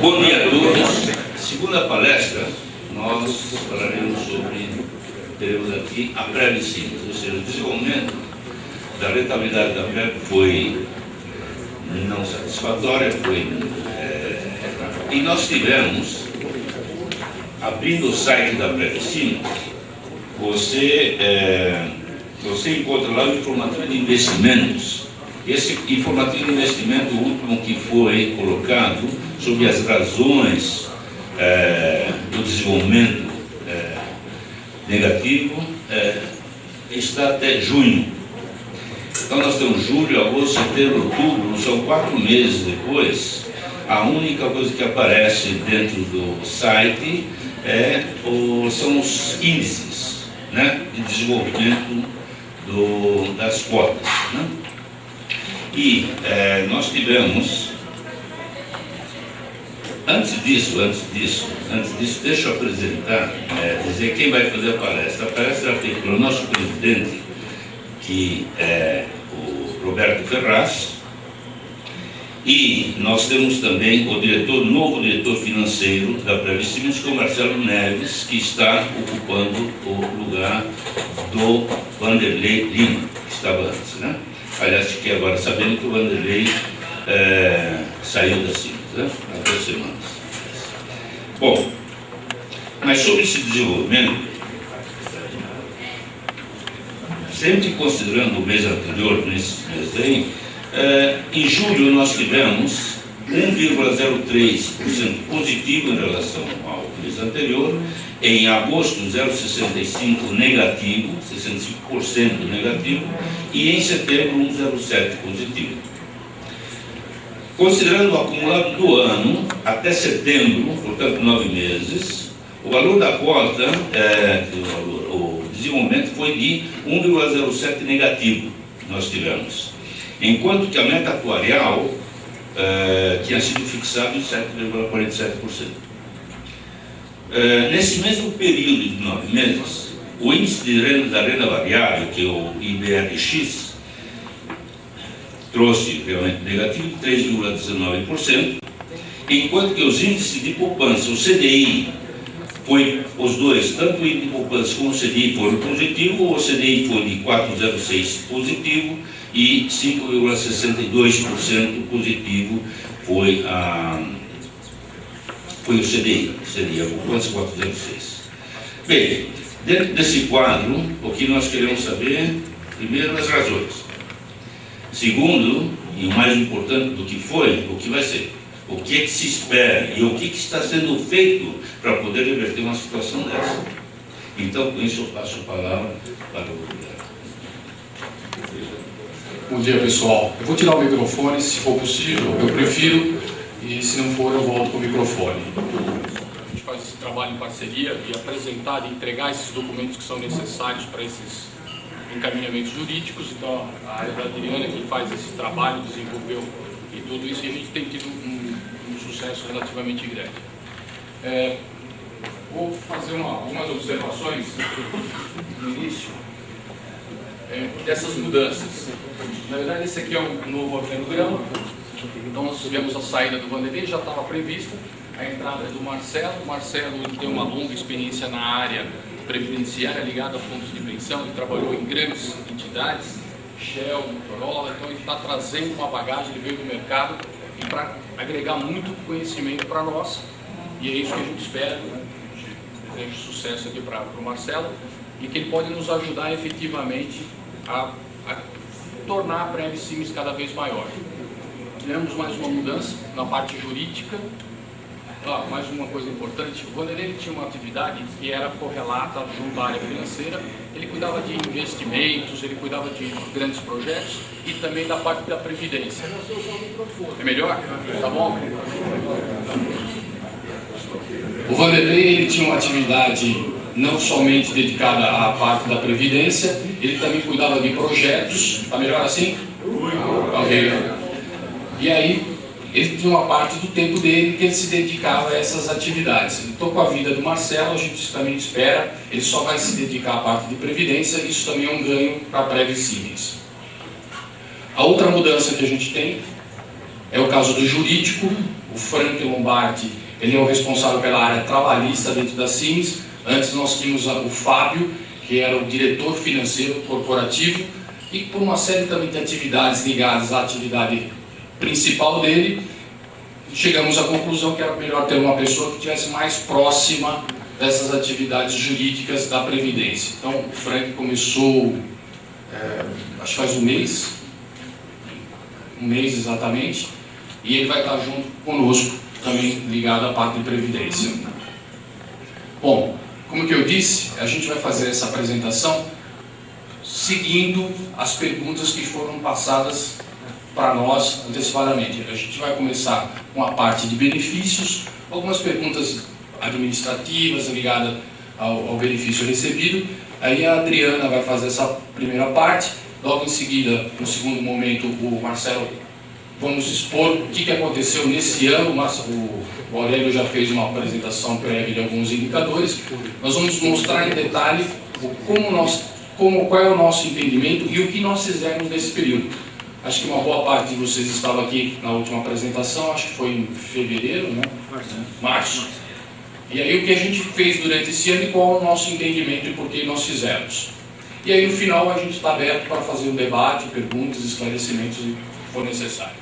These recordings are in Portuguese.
Bom dia a todos. Segunda palestra, nós falaremos sobre, teremos aqui a pré-licença, ou seja, o desenvolvimento da rentabilidade da PrEP foi não satisfatória, e nós tivemos, abrindo o site da pré-licença, você encontra lá o informativo de investimentos. Esse informativo de investimento, o último que foi colocado, sobre as razões do desenvolvimento negativo, está até junho. Então nós temos julho, agosto, setembro, outubro, são 4 meses depois. A única coisa que aparece dentro do site são os índices, né, de desenvolvimento das cotas, né? E nós tivemos, antes disso, deixa eu apresentar, dizer quem vai fazer a palestra. A palestra é feita pelo nosso presidente, que é o Roberto Ferraz, e nós temos também o novo diretor financeiro da Previsimus, que é o Marcelo Neves, que está ocupando o lugar do Vanderlei Lima, que estava antes, né? Aliás, fiquei agora sabendo que o Vanderlei saiu da Siemens, né? Há 2 semanas. Bom, mas sobre esse desenvolvimento, sempre considerando o mês anterior, nesse mês aí, em julho nós tivemos 1,03% positivo em relação ao mês anterior, em agosto 0,65% negativo, 65% negativo, e em setembro 1,07% positivo. Considerando o acumulado do ano até setembro, portanto 9 meses, o valor da cota, o desenvolvimento foi de 1,07% negativo, nós tivemos. Enquanto que a meta atuarial tinha sido fixada em 7,47%. Nesse mesmo período de 9 meses, o índice da renda variável, que é o IBRX, trouxe realmente negativo de 3,19%, enquanto que os índices de poupança, o CDI, os dois, tanto o índice de poupança como o CDI foram positivos. O CDI foi de 4,06% positivo e 5,62% positivo foi o CDI, a poupança 4,06%. Bem, dentro desse quadro, o que nós queremos saber, primeiro, as razões. Segundo, e o mais importante do que foi, o que vai ser. O que é que se espera e o que está sendo feito para poder reverter uma situação dessa. Então, com isso, eu passo a palavra para o Roberto. Bom dia, pessoal. Eu vou tirar o microfone, se for possível, eu prefiro, e se não for, eu volto com o microfone. A gente faz esse trabalho em parceria e apresentar e entregar esses documentos que são necessários para esses encaminhamentos jurídicos. Então, a Adriana que faz esse trabalho, desenvolveu e tudo isso, e a gente tem tido um sucesso relativamente grande. Vou fazer algumas observações no início dessas mudanças. Na verdade, esse aqui é um novo organograma. Então, nós tivemos a saída do Vanderlei, já estava prevista, a entrada do Marcelo. O Marcelo tem uma longa experiência na área previdenciária ligada a fundos de pensão, ele trabalhou em grandes entidades, Shell, Motorola, então ele está trazendo uma bagagem, ele veio do mercado e para agregar muito conhecimento para nós, e é isso que a gente espera, né? Desejo sucesso aqui para o Marcelo, e que ele pode nos ajudar efetivamente a tornar a Previsimus cada vez maior. Tivemos mais uma mudança na parte jurídica. Mais uma coisa importante, o Vanderlei tinha uma atividade que era correlata junto à área financeira. Ele cuidava de investimentos, ele cuidava de grandes projetos e também da parte da previdência. É melhor? Tá bom? O Vanderlei ele tinha uma atividade não somente dedicada à parte da previdência, ele também cuidava de projetos. Tá melhor assim? Ok. E aí, ele tinha uma parte do tempo dele que ele se dedicava a essas atividades. Então, com a vida do Marcelo, a gente também espera, ele só vai se dedicar à parte de previdência, isso também é um ganho para a Previsimus. A outra mudança que a gente tem é o caso do jurídico. O o Frank Lombardi, ele é o responsável pela área trabalhista dentro da Siemens. Antes nós tínhamos o Fábio, que era o diretor financeiro corporativo, e por uma série também de atividades ligadas à atividade principal dele, chegamos à conclusão que era melhor ter uma pessoa que estivesse mais próxima dessas atividades jurídicas da Previdência. Então, o Frank começou, acho que faz um mês exatamente, e ele vai estar junto conosco, também ligado à parte de Previdência. Bom, como que eu disse, a gente vai fazer essa apresentação seguindo as perguntas que foram passadas para nós antecipadamente. A gente vai começar com a parte de benefícios, algumas perguntas administrativas ligadas ao benefício recebido. Aí a Adriana vai fazer essa primeira parte, logo em seguida, no segundo momento, o Marcelo vamos expor o que aconteceu nesse ano. O Aurélio já fez uma apresentação prévia de alguns indicadores. Nós vamos mostrar em detalhe qual é o nosso entendimento e o que nós fizemos nesse período. Acho que uma boa parte de vocês estava aqui na última apresentação, acho que foi em fevereiro, né? Março. E aí o que a gente fez durante esse ano e qual é o nosso entendimento e por que nós fizemos. E aí no final a gente está aberto para fazer um debate, perguntas, esclarecimentos, se for necessário.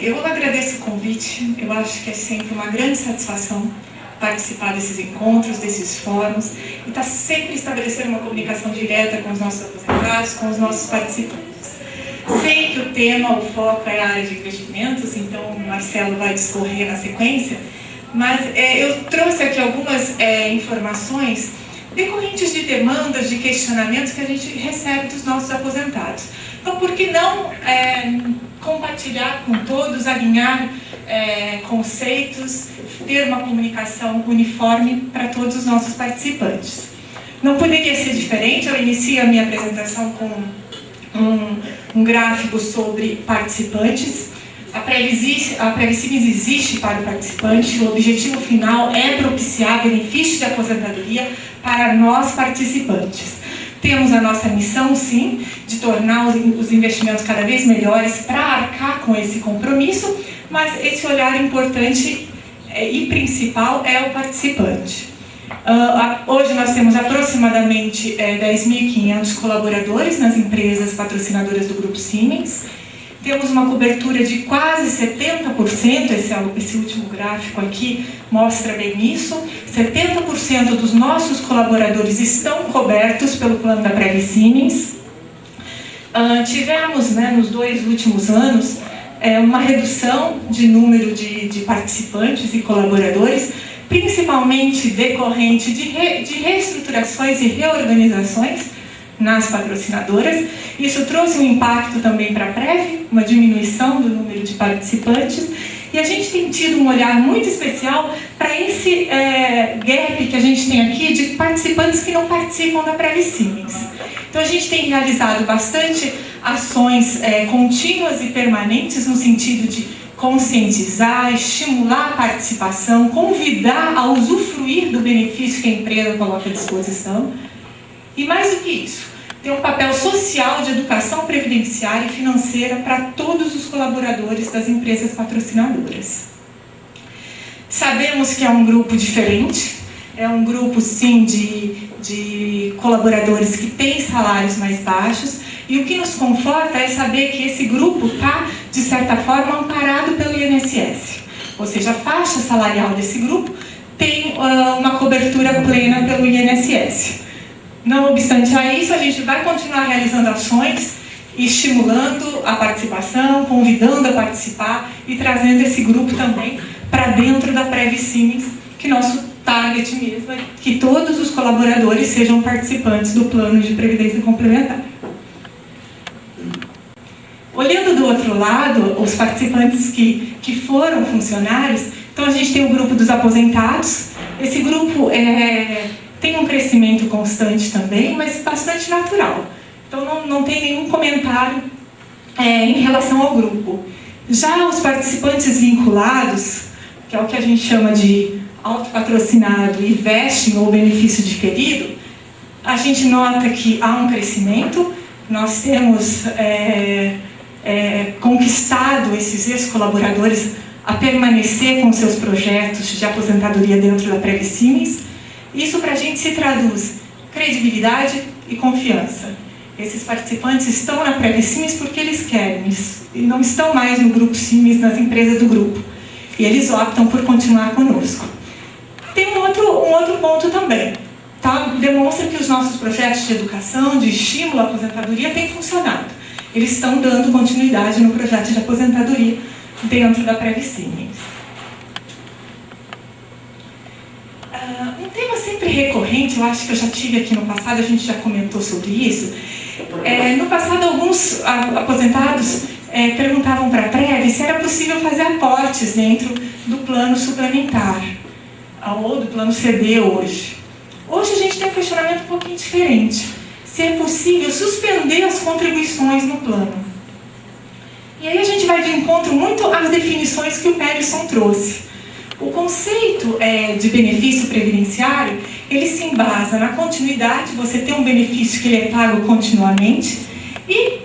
Eu agradeço o convite, eu acho que é sempre uma grande satisfação participar desses encontros, desses fóruns, e está sempre estabelecendo uma comunicação direta com os nossos aposentados, com os nossos participantes. Sei que o tema, o foco é a área de investimentos, então o Marcelo vai discorrer na sequência, mas eu trouxe aqui algumas informações decorrentes de demandas, de questionamentos que a gente recebe dos nossos aposentados. Então, por que não compartilhar com todos, alinhar conceitos, ter uma comunicação uniforme para todos os nossos participantes? Não poderia ser diferente, eu inicio a minha apresentação com um gráfico sobre participantes. A Previsimes existe para o participante, o objetivo final é propiciar benefícios de aposentadoria para nós participantes. Temos a nossa missão, sim, de tornar os investimentos cada vez melhores para arcar com esse compromisso, mas esse olhar importante e principal é o participante. Hoje nós temos aproximadamente 10.500 colaboradores nas empresas patrocinadoras do Grupo Siemens. Temos uma cobertura de quase 70%, esse último gráfico aqui mostra bem isso. 70% dos nossos colaboradores estão cobertos pelo plano da Previsimes. Tivemos, nos 2 últimos anos, uma redução de número de participantes e colaboradores, principalmente decorrente de reestruturações e reorganizações nas patrocinadoras. Isso trouxe um impacto também para a Prev, uma diminuição do número de participantes, e a gente tem tido um olhar muito especial para esse gap que a gente tem aqui de participantes que não participam da Previsimes. Então a gente tem realizado bastante ações contínuas e permanentes no sentido de conscientizar, estimular a participação, convidar a usufruir do benefício que a empresa coloca à disposição. E mais do que isso, tem um papel social de educação previdenciária e financeira para todos os colaboradores das empresas patrocinadoras. Sabemos que é um grupo diferente, é um grupo, sim, de colaboradores que têm salários mais baixos, e o que nos conforta é saber que esse grupo está, de certa forma, amparado pelo INSS. Ou seja, a faixa salarial desse grupo tem uma cobertura plena pelo INSS. Não obstante a isso, a gente vai continuar realizando ações, estimulando a participação, convidando a participar e trazendo esse grupo também para dentro da Previsimes, que nosso target mesmo é que todos os colaboradores sejam participantes do plano de previdência complementar. Olhando do outro lado, os participantes que foram funcionários, então a gente tem o grupo dos aposentados. Esse grupo tem um crescimento constante também, mas bastante natural. Então não tem nenhum comentário em relação ao grupo. Já os participantes vinculados, que é o que a gente chama de autopatrocinado e vesting ou benefício diferido, a gente nota que há um crescimento. Nós temos conquistado esses ex-colaboradores a permanecer com seus projetos de aposentadoria dentro da Previsimes. Isso para a gente se traduz credibilidade e confiança. Esses participantes estão na Previsimes porque eles querem, e não estão mais no Grupo Simes, nas empresas do grupo. E eles optam por continuar conosco. Tem um outro ponto também. Tá? Demonstra que os nossos projetos de educação, de estímulo à aposentadoria, têm funcionado. Eles estão dando continuidade no projeto de aposentadoria dentro da Previsimes. Um tema sempre recorrente, eu acho que eu já tive aqui no passado, a gente já comentou sobre isso. No passado, alguns aposentados perguntavam para a Prev se era possível fazer aportes dentro do plano suplementar, ou do plano CD hoje. Hoje a gente tem um questionamento um pouquinho diferente. Se é possível suspender as contribuições no plano. E aí a gente vai de encontro muito às definições que o Peterson trouxe. O conceito de benefício previdenciário, ele se embasa na continuidade, você tem um benefício que ele é pago continuamente e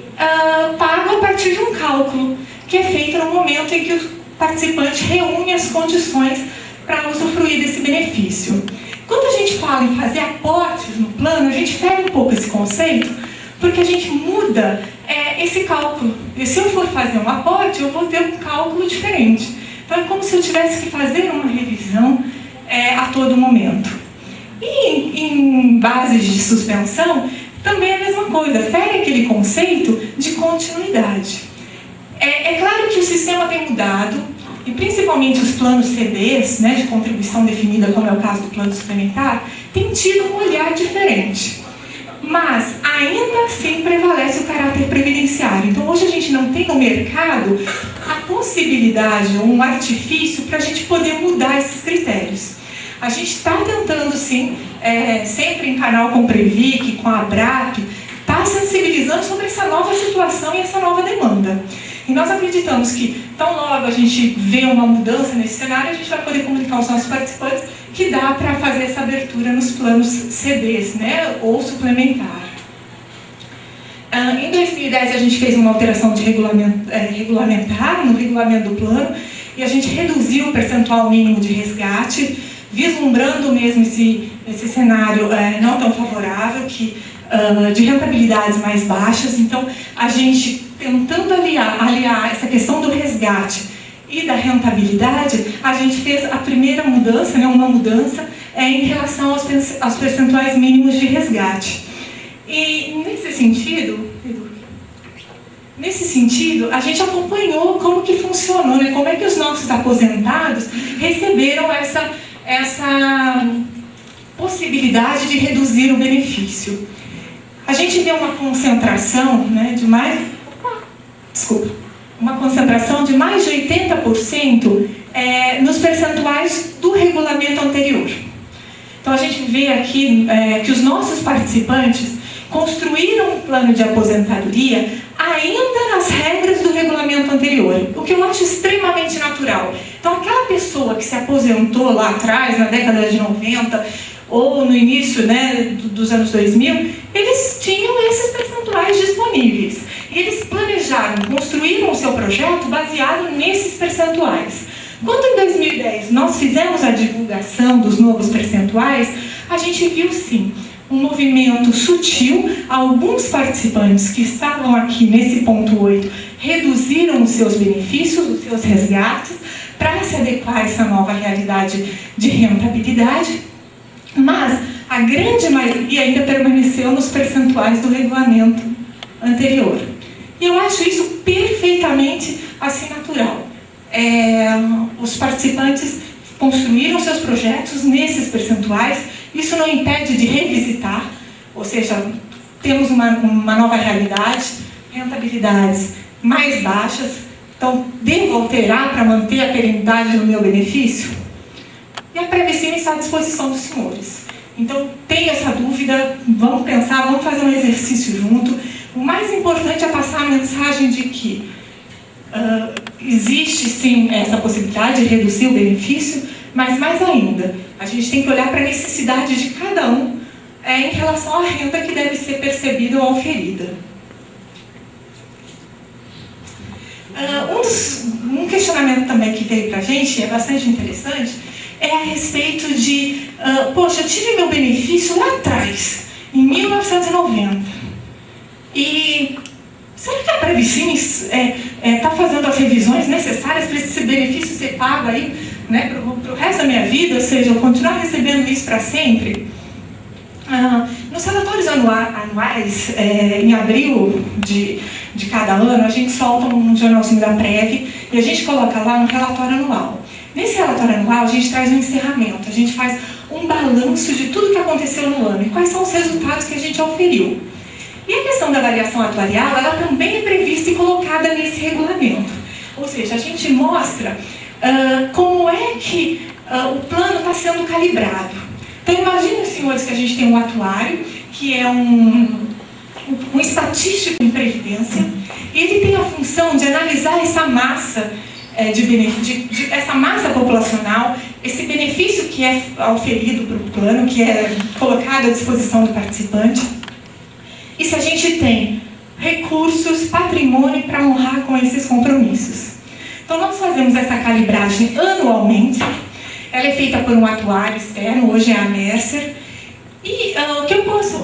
pago a partir de um cálculo, que é feito no momento em que o participante reúne as condições para usufruir desse benefício. Quando a gente fala em fazer aportes no plano, a gente fere um pouco esse conceito, porque a gente muda esse cálculo. E se eu for fazer um aporte, eu vou ter um cálculo diferente. Então é como se eu tivesse que fazer uma revisão a todo momento. E em bases de suspensão, também é a mesma coisa, fere aquele conceito de continuidade. É claro que o sistema tem mudado, e principalmente os planos CDs, né, de contribuição definida, como é o caso do plano suplementar, tem tido um olhar diferente. Mas ainda assim prevalece o caráter previdenciário. Então hoje a gente não tem no mercado a possibilidade ou um artifício para a gente poder mudar esses critérios. A gente está tentando sim, sempre em canal com o Previc, com a ABRAP, está sensibilizando sobre essa nova situação e essa nova demanda. E nós acreditamos que, tão logo a gente vê uma mudança nesse cenário, a gente vai poder comunicar aos nossos participantes que dá para fazer essa abertura nos planos CDs, né, ou suplementar. Em 2010, a gente fez uma alteração de regulamentar no regulamento do plano e a gente reduziu o percentual mínimo de resgate, vislumbrando mesmo esse cenário não tão favorável, de rentabilidades mais baixas. Então, a gente tentando aliar essa questão do resgate e da rentabilidade, a gente fez a primeira mudança, né, uma mudança em relação aos percentuais mínimos de resgate. E nesse sentido, a gente acompanhou como que funcionou, né, como é que os nossos aposentados receberam essa possibilidade de reduzir o benefício. A gente vê uma concentração, né, de mais de 80% nos percentuais do regulamento anterior. Então a gente vê aqui que os nossos participantes construíram um plano de aposentadoria ainda nas regras do regulamento anterior, o que eu acho extremamente natural. Então aquela pessoa que se aposentou lá atrás, na década de 90, ou no início, né, dos anos 2000, eles tinham esses percentuais disponíveis. E eles planejaram, construíram o seu projeto baseado nesses percentuais. Quando em 2010 nós fizemos a divulgação dos novos percentuais, a gente viu sim um movimento sutil. Alguns participantes que estavam aqui nesse ponto 8 reduziram os seus benefícios, os seus resgates, para se adequar a essa nova realidade de rentabilidade, mas a grande maioria ainda permaneceu nos percentuais do regulamento anterior. E eu acho isso perfeitamente assim natural. Os participantes construíram seus projetos nesses percentuais, isso não impede de revisitar, ou seja, temos uma nova realidade, rentabilidades mais baixas, então devo alterar para manter a perenidade do meu benefício? E a Previsimes está à disposição dos senhores. Então, tem essa dúvida, vamos pensar, vamos fazer um exercício junto. O mais importante é passar a mensagem de que existe sim essa possibilidade de reduzir o benefício, mas mais ainda, a gente tem que olhar para a necessidade de cada um em relação à renda que deve ser percebida ou oferida. Um questionamento também que veio para a gente, é bastante interessante, é a respeito de, poxa, eu tive meu benefício lá atrás, em 1990, e será que a Previcimes está fazendo as revisões necessárias para esse benefício ser pago aí, né, para o resto da minha vida, ou seja, eu continuar recebendo isso para sempre? Nos relatórios anuais, em abril de cada ano, a gente solta um jornalzinho da Prev e a gente coloca lá um relatório anual. Nesse relatório anual, a gente traz um encerramento, a gente faz um balanço de tudo que aconteceu no ano e quais são os resultados que a gente oferiu. E a questão da avaliação atuarial, ela também é prevista e colocada nesse regulamento. Ou seja, a gente mostra como é que o plano está sendo calibrado. Então, imaginem, senhores, que a gente tem um atuário, que é um estatístico em previdência, e ele tem a função de analisar essa massa essa massa populacional, esse benefício que é oferido para o plano, que é colocado à disposição do participante, e se a gente tem recursos, patrimônio para honrar com esses compromissos. Então, nós fazemos essa calibragem anualmente. Ela é feita por um atuário externo, hoje é a Mercer. E o que eu posso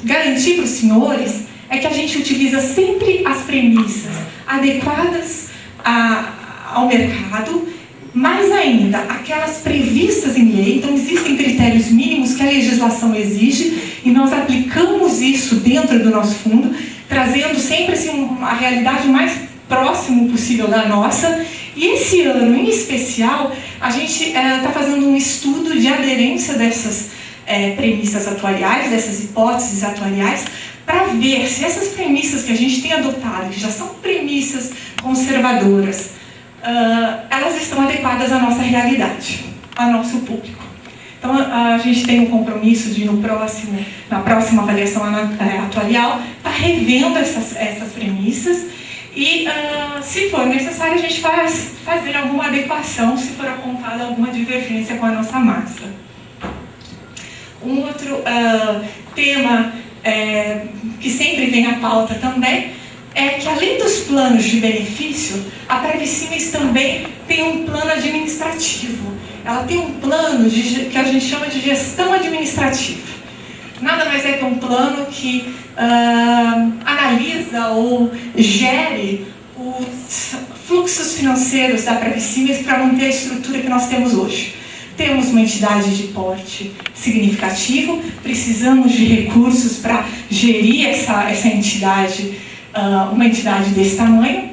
garantir para os senhores é que a gente utiliza sempre as premissas adequadas ao mercado, mais ainda, aquelas previstas em lei. Então, existem critérios mínimos que a legislação exige e nós aplicamos isso dentro do nosso fundo, trazendo sempre a realidade mais próximo possível da nossa. E esse ano, em especial, a gente está fazendo um estudo de aderência dessas premissas atuariais, dessas hipóteses atuariais, para ver se essas premissas que a gente tem adotado, que já são premissas conservadoras, elas estão adequadas à nossa realidade, ao nosso público. Então, a gente tem um compromisso de, na próxima avaliação atuarial, estar revendo essas premissas e, se for necessário, a gente fazer alguma adequação, se for apontada alguma divergência com a nossa massa. Um outro tema que sempre vem à pauta também é que, além dos planos de benefício, a Previcimes também tem um plano administrativo. Ela tem um plano que a gente chama de gestão administrativa. Nada mais é que um plano que analisa ou gere os fluxos financeiros da Previcimes para manter a estrutura que nós temos hoje. Temos uma entidade de porte significativo, precisamos de recursos para gerir essa entidade, uma entidade desse tamanho,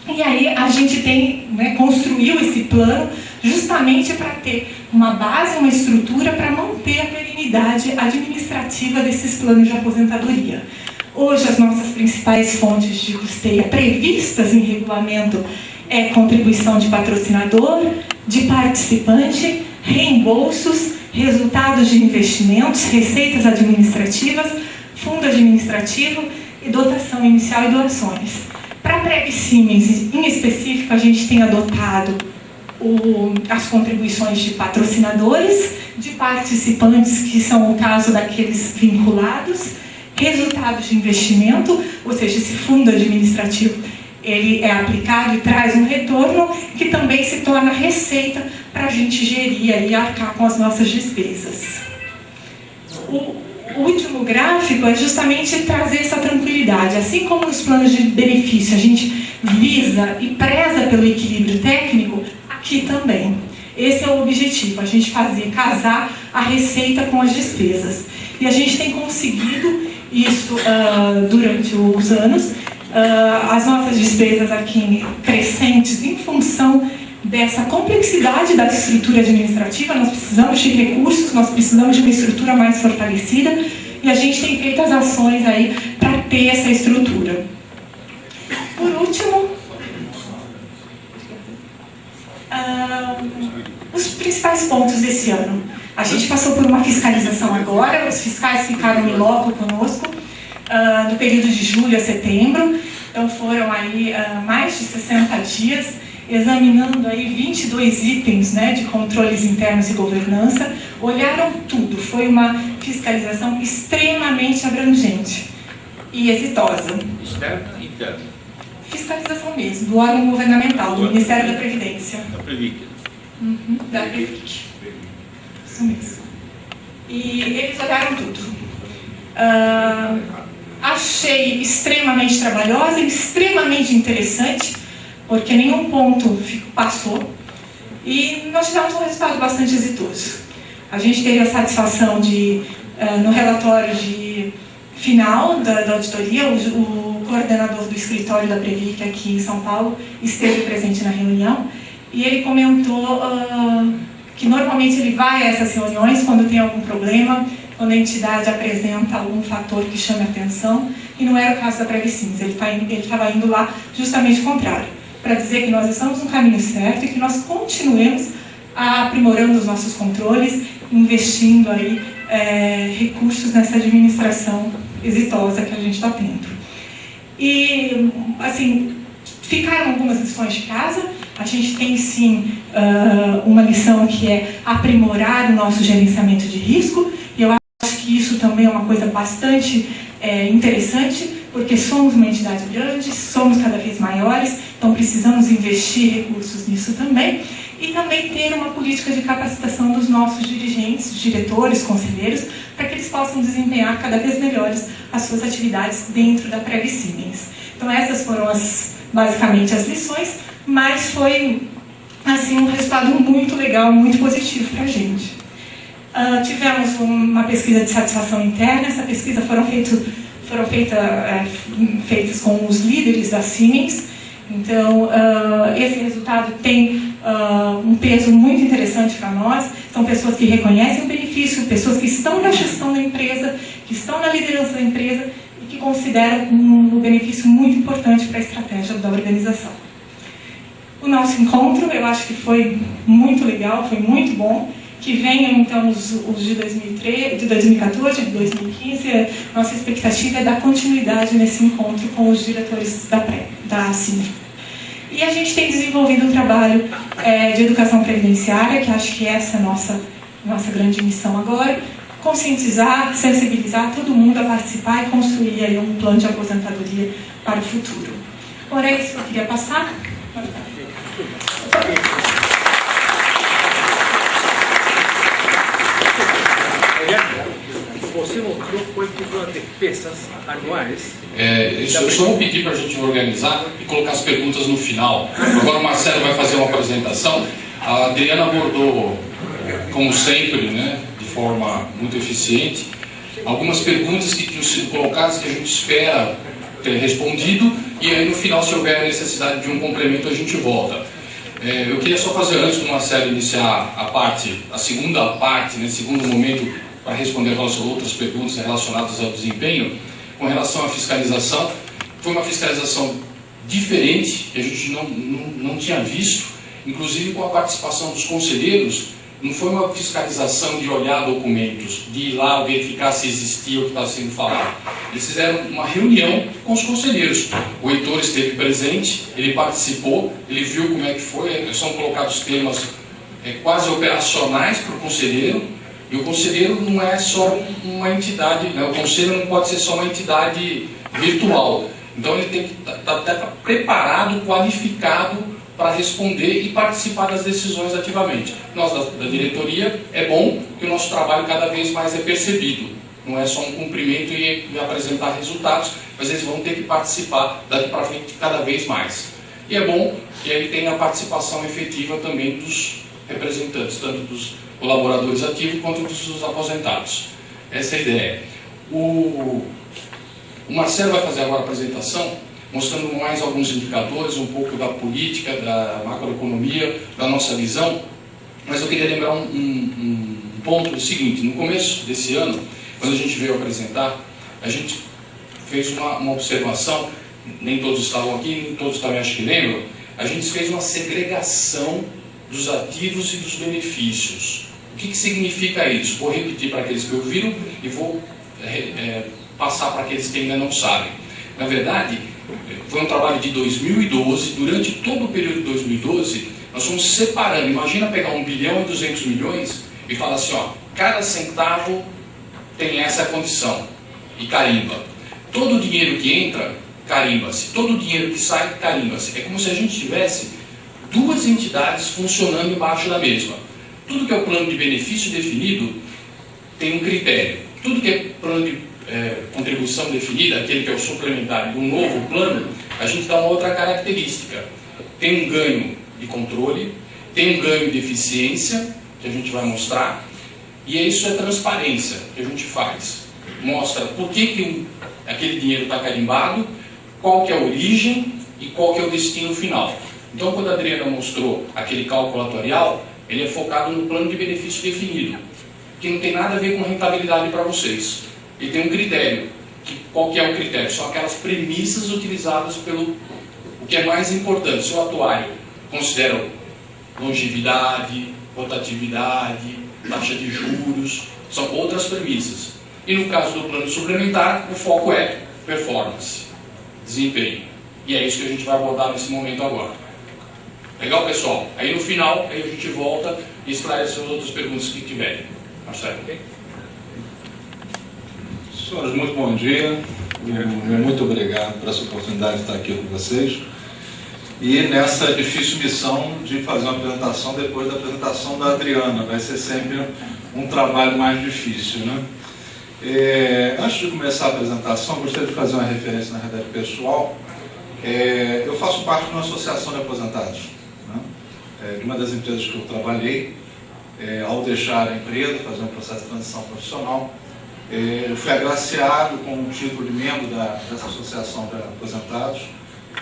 e aí a gente construiu esse plano justamente para ter uma base, uma estrutura para manter a perenidade administrativa desses planos de aposentadoria. Hoje, as nossas principais fontes de custeio previstas em regulamento é contribuição de patrocinador, de participante, reembolsos, resultados de investimentos, receitas administrativas, fundo administrativo e dotação inicial e doações. Para a Previcimes, em específico, a gente tem adotado as contribuições de patrocinadores, de participantes, que são o caso daqueles vinculados, resultados de investimento, ou seja, esse fundo administrativo ele é aplicado e traz um retorno que também se torna receita para a gente gerir e arcar com as nossas despesas. O último gráfico é justamente trazer essa tranquilidade. Assim como nos planos de benefício a gente visa e preza pelo equilíbrio técnico, aqui também. Esse é o objetivo, a gente casar a receita com as despesas. E a gente tem conseguido isso durante os anos. As nossas despesas aqui crescentes em função dessa complexidade da estrutura administrativa. Nós precisamos de recursos, nós precisamos de uma estrutura mais fortalecida e a gente tem feito as ações aí para ter essa estrutura. Por último, os principais pontos desse ano. A gente passou por uma fiscalização agora, os fiscais ficaram em loco conosco, do período de julho a setembro. Então foram aí mais de 60 dias, examinando aí 22 itens, né, de controles internos e governança. Olharam tudo, foi uma fiscalização extremamente abrangente e exitosa. Externa e interna. fiscalização mesmo, do órgão governamental, do Ministério da Previdência. Da Previc. Da Previc. Isso mesmo. E eles olharam tudo. Achei extremamente trabalhosa, extremamente interessante, porque nenhum ponto passou. E nós tivemos um resultado bastante exitoso. A gente teve a satisfação de, no relatório final da auditoria, o coordenador do escritório da Previc aqui em São Paulo esteve presente na reunião e ele comentou que normalmente ele vai a essas reuniões quando tem algum problema, quando a entidade apresenta algum fator que chame a atenção, e não era o caso da Previcins. Ele estava indo lá justamente o contrário, para dizer que nós estamos no caminho certo e que nós continuemos aprimorando os nossos controles, investindo aí recursos nessa administração exitosa que a gente está tendo. E, assim, ficaram algumas lições de casa. A gente tem, sim, uma lição que é aprimorar o nosso gerenciamento de risco, e eu acho que isso também é uma coisa bastante interessante, porque somos uma entidade grande, somos cada vez maiores, então precisamos investir recursos nisso também, e também ter uma política de capacitação dos nossos dirigentes, diretores, conselheiros, para que eles possam desempenhar cada vez melhores as suas atividades dentro da Previcins. Então essas foram basicamente as lições, mas foi assim, um resultado muito legal, muito positivo para a gente. Tivemos uma pesquisa de satisfação interna. Essa pesquisa foram feitas com os líderes da Siemens. Então, esse resultado tem um peso muito interessante para nós. São pessoas que reconhecem o benefício, pessoas que estão na gestão da empresa, que estão na liderança da empresa e que consideram um benefício muito importante para a estratégia da organização. O nosso encontro, eu acho que foi muito legal, foi muito bom. Que venham, então, os de 2014, de 2015. Nossa expectativa é dar continuidade nesse encontro com os diretores da Siemens. E a gente tem desenvolvido um trabalho de educação previdenciária, que acho que essa é a nossa grande missão agora. Conscientizar, sensibilizar todo mundo a participar e construir aí um plano de aposentadoria para o futuro. Por isso que eu queria passar. Você mostrou quanto de peças anuais. Eu só vou pedir para a gente organizar e colocar as perguntas no final. Agora o Marcelo vai fazer uma apresentação. A Adriana abordou, como sempre, né, de forma muito eficiente, algumas perguntas que tinham sido colocadas que a gente espera ter respondido, e aí no final, se houver necessidade de um complemento, a gente volta. Eu queria só fazer, antes do Marcelo iniciar a segunda parte, né, segundo momento, para responder às outras perguntas relacionadas ao desempenho, com relação à fiscalização. Foi uma fiscalização diferente, que a gente não tinha visto, inclusive com a participação dos conselheiros. Não foi uma fiscalização de olhar documentos, de ir lá verificar se existia o que está sendo falado. Eles fizeram uma reunião com os conselheiros. O Heitor esteve presente, ele participou, ele viu como é que foi. São colocados temas quase operacionais para o conselheiro. E o conselheiro não é só uma entidade, né? O conselho não pode ser só uma entidade virtual. Então ele tem que estar preparado, qualificado para responder e participar das decisões ativamente. Nós, da diretoria, é bom que o nosso trabalho cada vez mais é percebido. Não é só um cumprimento e apresentar resultados, mas eles vão ter que participar daqui para frente cada vez mais. E é bom que ele tenha a participação efetiva também dos representantes, tanto dos colaboradores ativos quanto dos aposentados. Essa é a ideia. O Marcelo vai fazer agora a apresentação, mostrando mais alguns indicadores, um pouco da política, da macroeconomia, da nossa visão. Mas eu queria lembrar um ponto, o seguinte: no começo desse ano, quando a gente veio apresentar, a gente fez uma observação, nem todos estavam aqui, nem todos também acho que lembram, a gente fez uma segregação dos ativos e dos benefícios. O que significa isso? Vou repetir para aqueles que ouviram e vou passar para aqueles que ainda não sabem. Na verdade, foi um trabalho de 2012, durante todo o período de 2012, nós fomos separando. Imagina pegar 1 bilhão e 200 milhões e falar assim, ó, cada centavo tem essa condição, e carimba. Todo o dinheiro que entra carimba-se. Todo o dinheiro que sai, carimba-se. É como se a gente tivesse duas entidades funcionando embaixo da mesma. Tudo que é o plano de benefício definido tem um critério. Tudo que é plano de contribuição definida, aquele que é o suplementar de um novo plano, a gente dá uma outra característica. Tem um ganho de controle, tem um ganho de eficiência, que a gente vai mostrar, e isso é transparência que a gente faz. Mostra por que aquele dinheiro está carimbado, qual que é a origem e qual que é o destino final. Então, quando a Adriana mostrou aquele cálculo atuarial, ele é focado no plano de benefício definido, que não tem nada a ver com rentabilidade para vocês. Ele tem um critério. Qual que é o critério? São aquelas premissas utilizadas pelo... O que é mais importante, se o atuário considera longevidade, rotatividade, taxa de juros, são outras premissas. E no caso do plano suplementar, o foco é performance, desempenho. E é isso que a gente vai abordar nesse momento agora. Legal, pessoal? Aí no final, aí a gente volta e esclarece as outras perguntas que tiverem. Marcelo, ok? Senhores, muito bom dia. Muito obrigado por essa oportunidade de estar aqui com vocês. E nessa difícil missão de fazer uma apresentação depois da apresentação da Adriana. Vai ser sempre um trabalho mais difícil, né? Antes de começar a apresentação, eu gostaria de fazer uma referência na realidade pessoal. Eu faço parte de uma associação de aposentados, né? De uma das empresas que eu trabalhei. Ao deixar a empresa, fazer um processo de transição profissional, eu fui agraciado com o título de membro dessa associação de aposentados.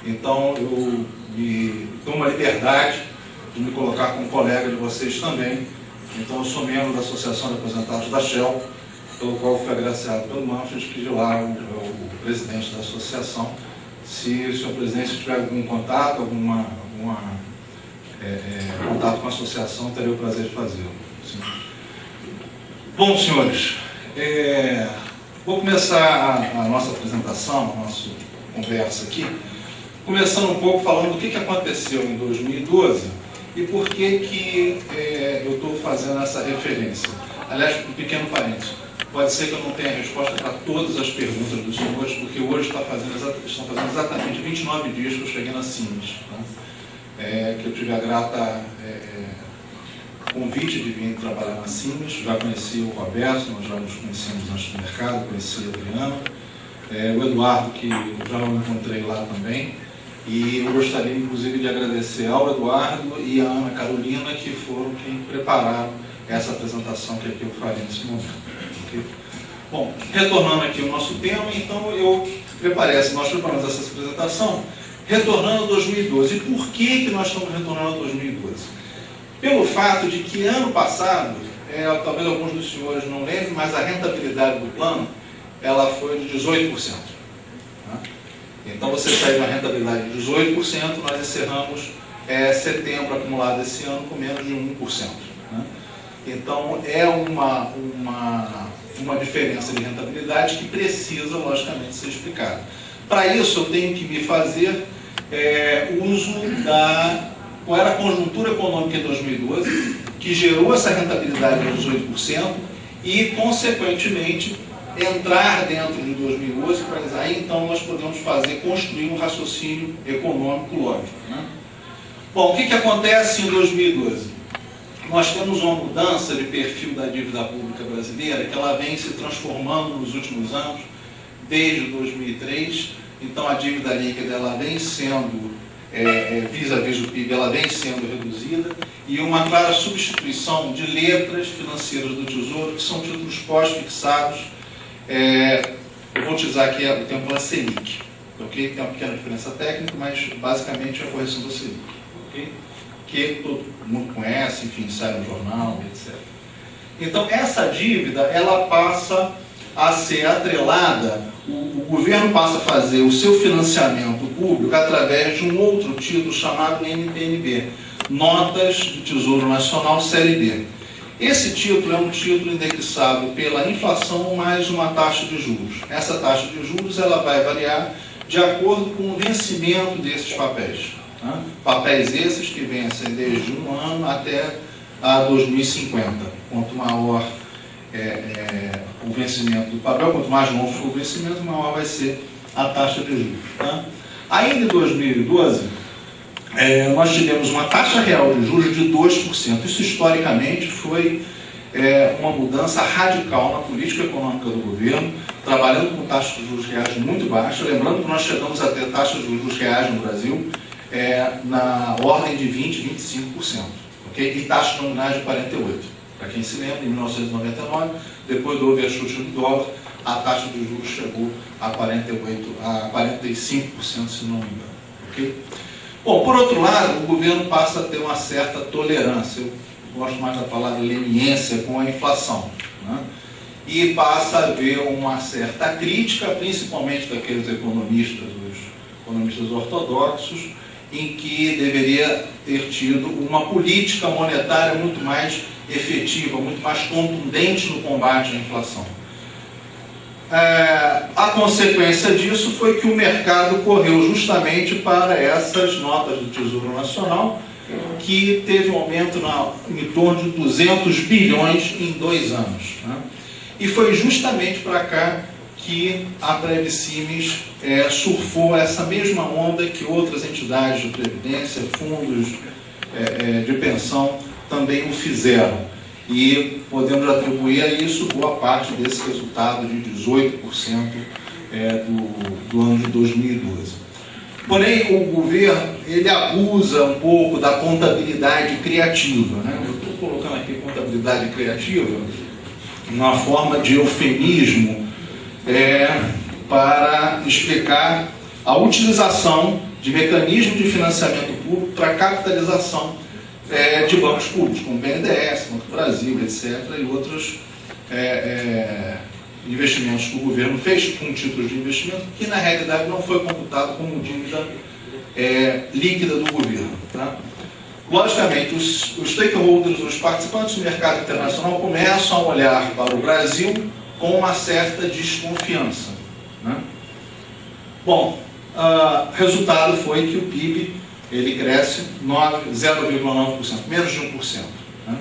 Então eu me dou uma liberdade de me colocar como colega de vocês também. Então eu sou membro da Associação de Aposentados da Shell, pelo qual fui agraciado pelo Manfred, que de lá é o presidente da associação. Se o senhor presidente tiver algum contato, contato com a associação, terei o prazer de fazê-lo. Bom, senhores, vou começar a nossa apresentação, a nossa conversa aqui, começando um pouco falando do que aconteceu em 2012 e por que eu estou fazendo essa referência. Aliás, um pequeno parênteses. Pode ser que eu não tenha resposta para todas as perguntas dos senhores, porque hoje estão fazendo exatamente 29 dias que eu cheguei na Siemens, né? Que eu tive a grata convite de vir trabalhar na Siemens. Já conheci o Roberto, nós já nos conhecemos antes do mercado, conheci a Adriana, o Eduardo, que eu já o encontrei lá também. E eu gostaria, inclusive, de agradecer ao Eduardo e à Ana Carolina, que foram quem prepararam essa apresentação que aqui eu farei nesse momento. Okay? Bom, retornando aqui ao nosso tema, então nós preparamos essa apresentação retornando a 2012. E por que nós estamos retornando a 2012? Pelo fato de que ano passado, talvez alguns dos senhores não lembrem, mas a rentabilidade do plano ela foi de 18%. Né? Então você saiu na rentabilidade de 18%, nós encerramos setembro acumulado esse ano com menos de 1%. Né? Então é uma diferença de rentabilidade que precisa, logicamente, ser explicada. Para isso eu tenho que me fazer uso qual era a conjuntura econômica em 2012, que gerou essa rentabilidade de 18% e, consequentemente, entrar dentro de 2012 para dizer, aí então nós podemos construir um raciocínio econômico lógico. Né? Bom, o que acontece em 2012? Nós temos uma mudança de perfil da dívida pública brasileira que ela vem se transformando nos últimos anos, desde 2003. Então a dívida líquida ela vem sendo, vis-à-vis do PIB, ela vem sendo reduzida, e uma clara substituição de letras financeiras do Tesouro, que são títulos pós-fixados. Eu vou utilizar aqui o termo da Selic, okay? Tem uma pequena diferença técnica, mas basicamente é a correção da Selic, okay? Que todo mundo conhece, enfim, sai no jornal, etc. Então essa dívida ela passa a ser atrelada, o governo passa a fazer o seu financiamento público através de um outro título chamado NTNB, Notas do Tesouro Nacional Série B. Esse título é um título indexado pela inflação mais uma taxa de juros. Essa taxa de juros ela vai variar de acordo com o vencimento desses papéis. Né? Papéis esses que vencem desde 1 ano até a 2050. Quanto maior o vencimento do papel, quanto mais longo for o vencimento, maior vai ser a taxa de juros. Tá? Ainda em 2012, nós tivemos uma taxa real de juros de 2%. Isso, historicamente, foi uma mudança radical na política econômica do governo, trabalhando com taxas de juros reais muito baixas. Lembrando que nós chegamos a ter taxas de juros reais no Brasil na ordem de 20%, 25%. Okay? E taxas nominais de 48%. Para quem se lembra, em 1999, depois do overshoot do dólar, a taxa de juros chegou a 45%, se não me engano. Okay? Bom, por outro lado, o governo passa a ter uma certa tolerância, eu gosto mais da palavra leniência com a inflação, né? E passa a haver uma certa crítica, principalmente daqueles economistas, os economistas ortodoxos, em que deveria ter tido uma política monetária muito mais efetiva, muito mais contundente no combate à inflação. A consequência disso foi que o mercado correu justamente para essas notas do Tesouro Nacional, que teve um aumento em torno de 200 bilhões em 2 anos. Né? E foi justamente para cá que a Previssimes surfou essa mesma onda que outras entidades de previdência, fundos de pensão também o fizeram. E podemos atribuir a isso boa parte desse resultado de 18% do ano de 2012. Porém, o governo ele abusa um pouco da contabilidade criativa. Né? Eu estou colocando aqui contabilidade criativa, uma forma de eufemismo para explicar a utilização de mecanismos de financiamento público para capitalização de bancos públicos, como o BNDES, Banco do Brasil, etc., e outros investimentos que o governo fez com títulos de investimento, que na realidade não foi computado como dívida líquida do governo. Tá? Logicamente, os stakeholders, os participantes do mercado internacional começam a olhar para o Brasil com uma certa desconfiança. Né? Bom, resultado foi que o PIB ele cresce 0,9%, menos de 1%. Né?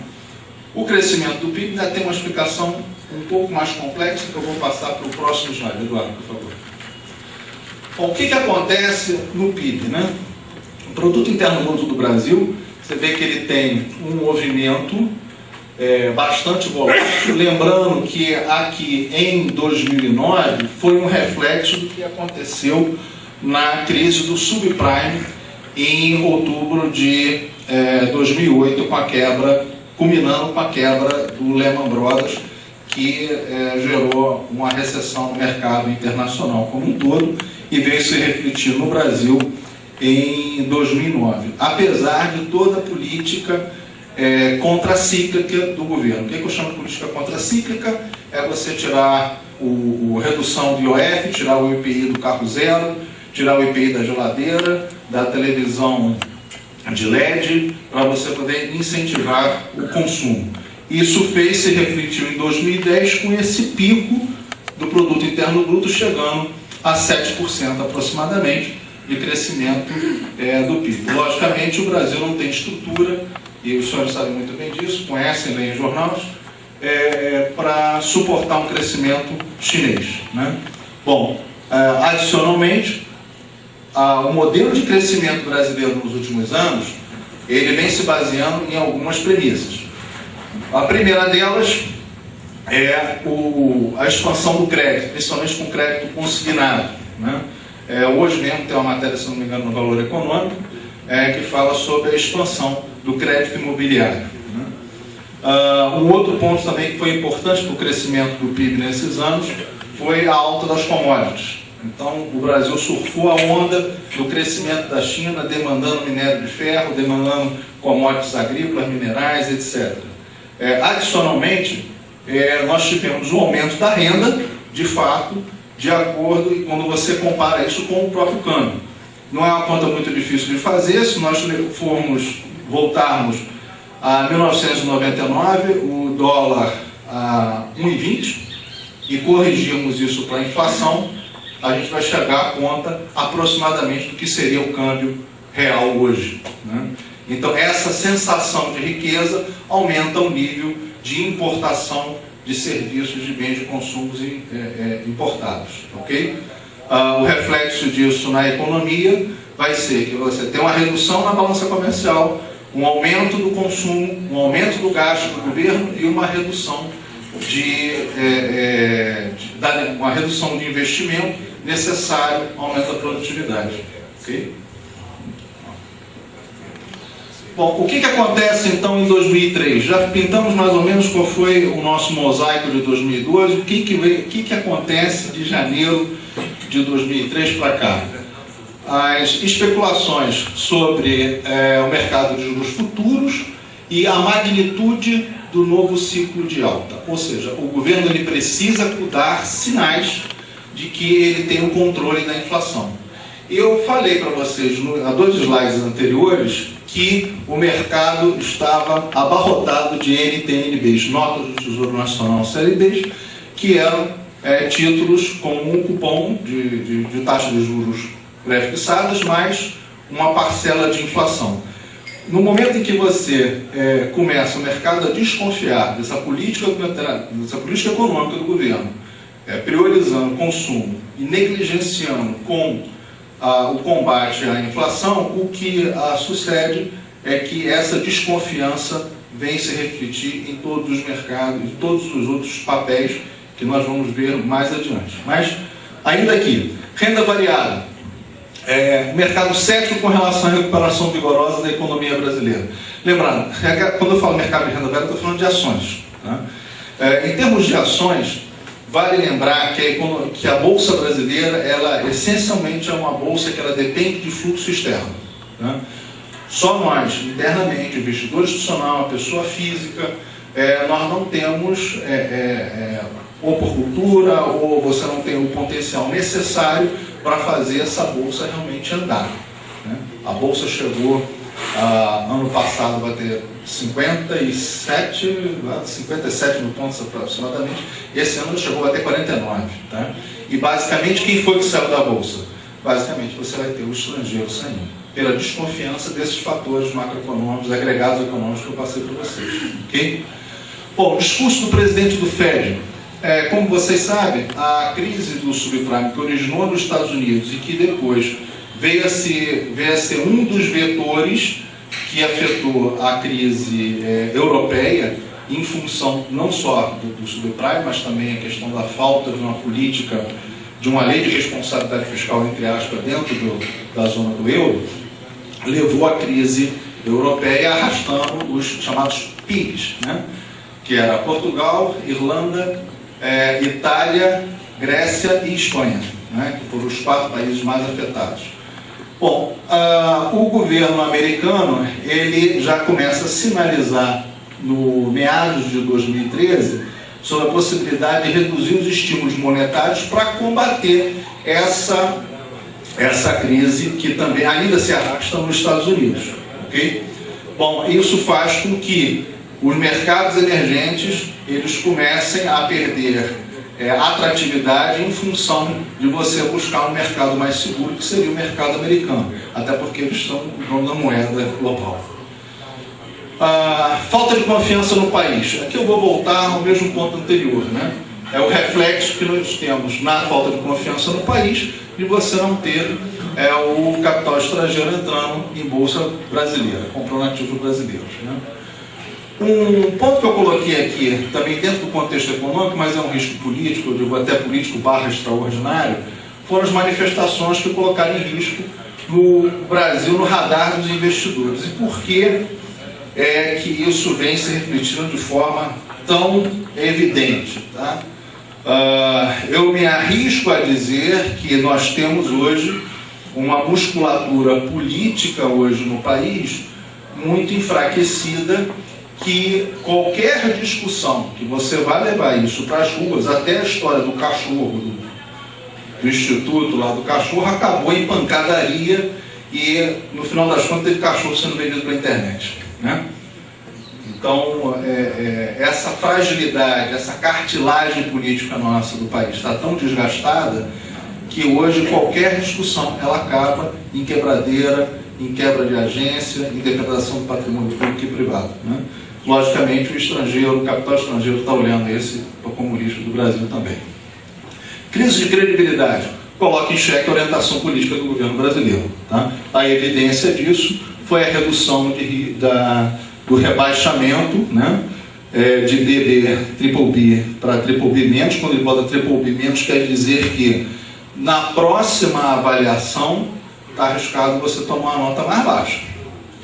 O crescimento do PIB ainda tem uma explicação um pouco mais complexa que eu vou passar para o próximo slide. Eduardo, por favor. Bom, o que acontece no PIB? Né? O Produto Interno Bruto do Brasil, você vê que ele tem um movimento bastante volátil, lembrando que aqui em 2009 foi um reflexo do que aconteceu na crise do subprime em outubro de 2008, culminando com a quebra do Lehman Brothers, que gerou uma recessão no mercado internacional como um todo e veio se refletir no Brasil em 2009, apesar de toda a política contracíclica do governo. O que eu chamo de política contracíclica? É você tirar redução do IOF, tirar o IPI do carro zero, tirar o IPI da geladeira, da televisão de LED, para você poder incentivar o consumo. Isso se refletiu em 2010 com esse pico do Produto Interno Bruto chegando a 7% aproximadamente de crescimento do PIB. Logicamente, o Brasil não tem estrutura, e os senhores sabem muito bem disso, conhecem, leem jornais, para suportar um crescimento chinês. Né? Bom, adicionalmente, o modelo de crescimento brasileiro nos últimos anos, ele vem se baseando em algumas premissas. A primeira delas é a expansão do crédito, principalmente com crédito consignado. Né? Hoje mesmo tem uma matéria, se não me engano, no Valor Econômico, que fala sobre a expansão do crédito imobiliário. Né? Um outro ponto também que foi importante para o crescimento do PIB nesses anos foi a alta das commodities. Então, o Brasil surfou a onda do crescimento da China, demandando minério de ferro, demandando commodities agrícolas, minerais, etc. Adicionalmente, nós tivemos um aumento da renda, de fato, de acordo, quando você compara isso com o próprio câmbio. Não é uma conta muito difícil de fazer. Se nós voltarmos a 1999, o dólar a 1,20, e corrigirmos isso para a inflação, a gente vai chegar à conta aproximadamente do que seria o câmbio real hoje. Né? Então, essa sensação de riqueza aumenta o nível de importação de serviços de bens de consumo importados. Okay? o reflexo disso na economia vai ser que você tem uma redução na balança comercial, um aumento do consumo, um aumento do gasto do governo e uma redução uma redução de investimento necessário ao aumento da produtividade. Okay? Bom, o que acontece então em 2003? Já pintamos mais ou menos qual foi o nosso mosaico de 2012, o que acontece de janeiro de 2003 para cá? As especulações sobre o mercado de juros futuros e a magnitude do novo ciclo de alta. Ou seja, o governo ele precisa dar sinais de que ele tem o controle da inflação. Eu falei para vocês, há 2 slides anteriores, que o mercado estava abarrotado de NTNBs, notas do Tesouro Nacional CLBs, que eram títulos com um cupom de taxa de juros pré-fixadas, mais uma parcela de inflação. No momento em que você começa o mercado a desconfiar dessa política econômica do governo, priorizando o consumo e negligenciando o combate à inflação, o que sucede é que essa desconfiança vem se refletir em todos os mercados, em todos os outros papéis que nós vamos ver mais adiante. Mas, ainda aqui, renda variável. Mercado cético com relação à recuperação vigorosa da economia brasileira. Lembrando, quando eu falo mercado de renda variável, eu estou falando de ações. Tá? Em termos de ações, vale lembrar que a Bolsa brasileira, ela essencialmente é uma bolsa que ela depende de fluxo externo. Né? Só nós, internamente, investidor institucional, a pessoa física, nós não temos ou por cultura, ou você não tem o potencial necessário para fazer essa bolsa realmente andar. Né? A bolsa chegou, ano passado, vai ter 57 mil pontos aproximadamente, esse ano chegou a ter 49. Tá? E basicamente, quem foi que saiu da bolsa? Basicamente, você vai ter o estrangeiro saindo, pela desconfiança desses fatores macroeconômicos, agregados econômicos que eu passei para vocês. Okay? Bom, o discurso do presidente do FED. Como vocês sabem, a crise do subprime que originou nos Estados Unidos e que depois veio a ser um dos vetores que afetou a crise europeia, em função não só do subprime, mas também a questão da falta de uma política, de uma lei de responsabilidade fiscal, entre aspas, dentro da zona do euro, levou a crise europeia arrastando os chamados PIGs, né? Que era Portugal, Irlanda, Itália, Grécia e Espanha, né? Que foram os 4 países mais afetados. Bom, o governo americano ele já começa a sinalizar no meados de 2013 sobre a possibilidade de reduzir os estímulos monetários para combater essa crise que também ainda se arrasta nos Estados Unidos. Okay? Bom, isso faz com que os mercados emergentes eles comecem a perder atratividade em função de você buscar um mercado mais seguro, que seria o mercado americano, até porque eles estão dono da moeda global. Falta de confiança no país. Aqui eu vou voltar ao mesmo ponto anterior, né? É o reflexo que nós temos na falta de confiança no país, de você não ter o capital estrangeiro entrando em bolsa brasileira, comprando ativos brasileiros, né? Um ponto que eu coloquei aqui, também dentro do contexto econômico, mas é um risco político, eu digo até político / extraordinário, foram as manifestações que colocaram em risco no Brasil, no radar dos investidores. E por que que isso vem se refletindo de forma tão evidente? Tá? Eu me arrisco a dizer que nós temos hoje uma musculatura política hoje no país muito enfraquecida, que qualquer discussão que você vai levar isso para as ruas, até a história do cachorro, do instituto lá do cachorro, acabou em pancadaria e no final das contas teve cachorro sendo vendido pela internet, né? Então, essa fragilidade, essa cartilagem política nossa do país está tão desgastada que hoje qualquer discussão ela acaba em quebradeira, em quebra de agência, em depredação do patrimônio público e privado, né? Logicamente, o estrangeiro, o capital estrangeiro está olhando esse como risco do Brasil também. Crise de credibilidade. coloca em xeque a orientação política do governo brasileiro. Tá? A evidência disso foi a redução do rebaixamento, né, de BB para BBB-, quando ele bota BBB-, quer dizer que na próxima avaliação está arriscado você tomar uma nota mais baixa.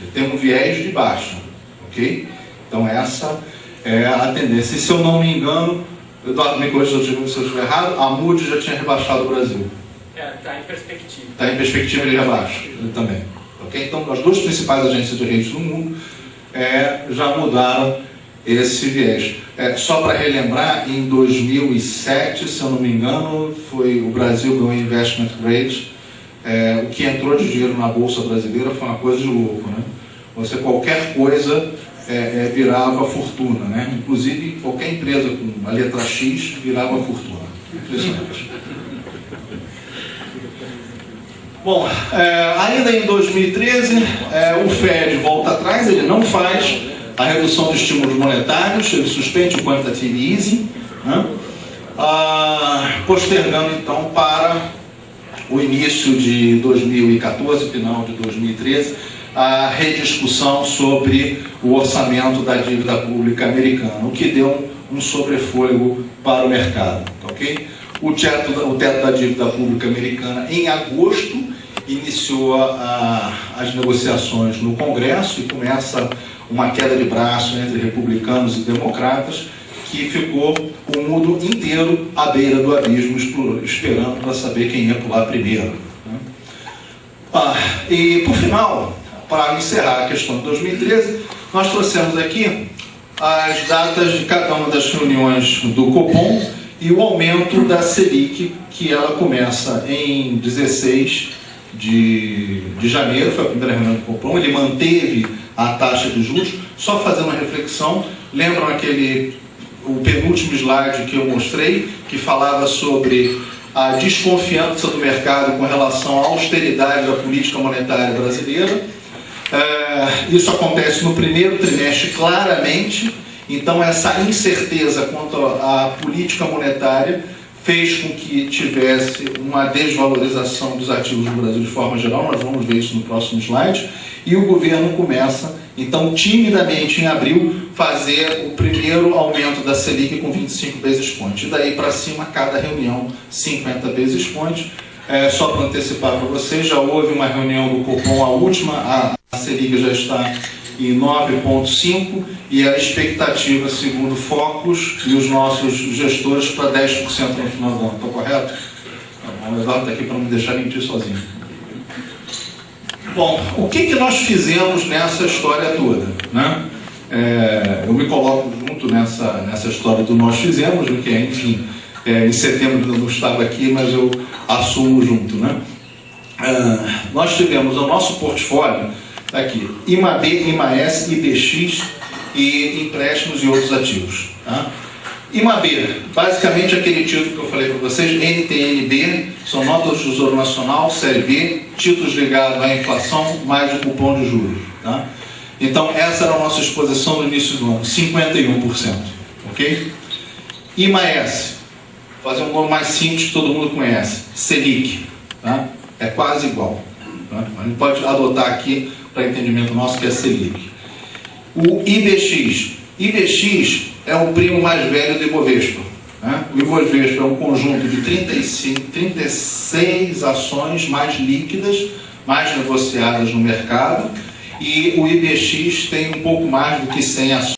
Ele tem um viés de baixa, ok? Então essa é a tendência. E se eu não me engano, Eduardo, me corrija se eu estiver errado, a Moody já tinha rebaixado o Brasil. Está em perspectiva. Está em perspectiva, ele rebaixa, ele também. Okay? Então as duas principais agências de rating do mundo já mudaram esse viés. Só para relembrar, em 2007, se eu não me engano, o Brasil ganhou Investment Grade. O que entrou de dinheiro na Bolsa Brasileira foi uma coisa de louco, né? Qualquer coisa virava fortuna, né? Inclusive qualquer empresa com a letra X virava fortuna. Impressionante. Bom, ainda em 2013, o Fed volta atrás, ele não faz a redução de estímulos monetários, ele suspende o quantitative easing, né? Postergando então para o início de 2014, final de 2013, a rediscussão sobre o orçamento da dívida pública americana, o que deu um sobrefôlego para o mercado. Okay? O teto da dívida pública americana, em agosto, iniciou as negociações no Congresso e começa uma queda de braço entre republicanos e democratas, que ficou o mundo inteiro à beira do abismo, esperando para saber quem ia pular primeiro. E, por final, para encerrar a questão de 2013, nós trouxemos aqui as datas de cada uma das reuniões do Copom e o aumento da Selic, que ela começa em 16 de janeiro, foi a primeira reunião do Copom. Ele manteve a taxa de juros. Só fazendo uma reflexão, lembram o penúltimo slide que eu mostrei, que falava sobre a desconfiança do mercado com relação à austeridade da política monetária brasileira. Isso acontece no primeiro trimestre claramente, então essa incerteza quanto à política monetária fez com que tivesse uma desvalorização dos ativos no Brasil de forma geral. Nós vamos ver isso no próximo slide. E o governo começa, então, timidamente, em abril, fazer o primeiro aumento da Selic com 25 basis points. E daí para cima, cada reunião, 50 basis points. Só para antecipar para vocês, já houve uma reunião do Copom, a última, a Selic já está em 9,5% e a expectativa, segundo Focus e os nossos gestores, para 10% no final do ano. Estou correto? O Eduardo está aqui para não me deixar mentir sozinho. Bom, o que nós fizemos nessa história toda, né? Eu me coloco junto nessa história do nós fizemos, que enfim, em setembro eu não estava aqui, mas eu assumo junto, né? Nós tivemos o nosso portfólio aqui, IMAB, IMAS, IBX e empréstimos e outros ativos. Tá? IMAB, basicamente aquele título que eu falei para vocês, NTNB, são notas do Tesouro Nacional, Série B, títulos ligados à inflação, mais o cupom de juros. Tá? Então, essa era a nossa exposição no início do ano, 51%. Ok? IMAS, fazer um nome mais simples que todo mundo conhece, Selic. Tá? É quase igual. Tá? A gente pode adotar aqui, para entendimento nosso, que é Selic. O IBX. IBX é o primo mais velho do Ibovespa. Né? O Ibovespa é um conjunto de 36 ações mais líquidas, mais negociadas no mercado, e o IBX tem um pouco mais do que 100 ações.